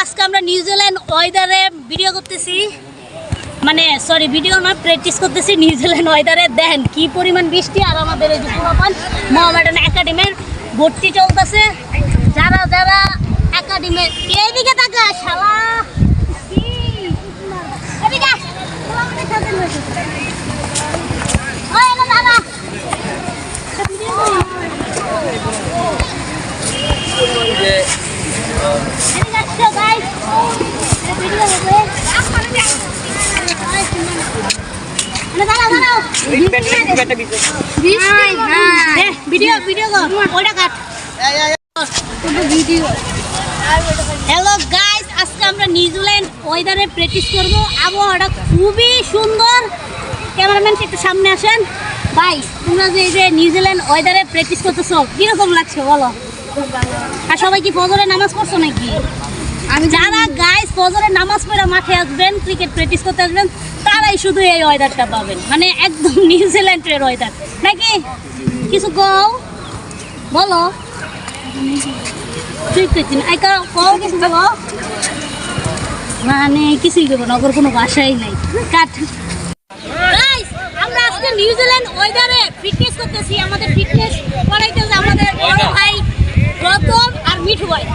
আজকে আমরা নিউজিল্যান্ড ওয়েদারে ভিডিও করতেছি, মানে সরি ভিডিও না, প্র্যাকটিস করতেছি নিউজিল্যান্ড ওয়েদারে। দেখেন কি পরিমাণ বৃষ্টি, আর আমাদের এই যে পুরাপান মোহামেডান একাডেমির ভর্তি চলতেছে। যারা যারা একাডেমির এইদিকে তাকা শালা এদিকে ওই না দাদা হ্যালো গাইস, আজকে আমরা নিউজিল্যান্ড ওয়েদারে প্র্যাকটিস করব। আবহাওয়াটা খুবই সুন্দর। ক্যামেরাম্যান একটু সামনে আসেন। ভাই তোমরা যে এই যে নিউজিল্যান্ড ওয়েদারে প্র্যাকটিস করতেছো কিরকম লাগছে বলো? আর সবাই কি ফজরে নামাজ পড়ছো নাকি? যারা গাইস ফজরে নামাজ পড়ে মাঠে আসবেন, ক্রিকেট প্র্যাকটিস করতে আসবেন, তারাই শুধু এই ওয়েদারটা পাবেন, মানে একদম নিউজিল্যান্ডের ওয়েদার নাকি। কিছু কও বলো, কিছু বলো, মানে কিছুই করবো না, ওর কোনো ভাষাই নাই। কাট গাইস, আমরা আজকে নিউজিল্যান্ড ওয়েদারে ফিটনেস করতেছি। আমাদের ফিটনেস করাইতেছে আমাদের বড় ভাই প্রথম আর মিঠু ভাই।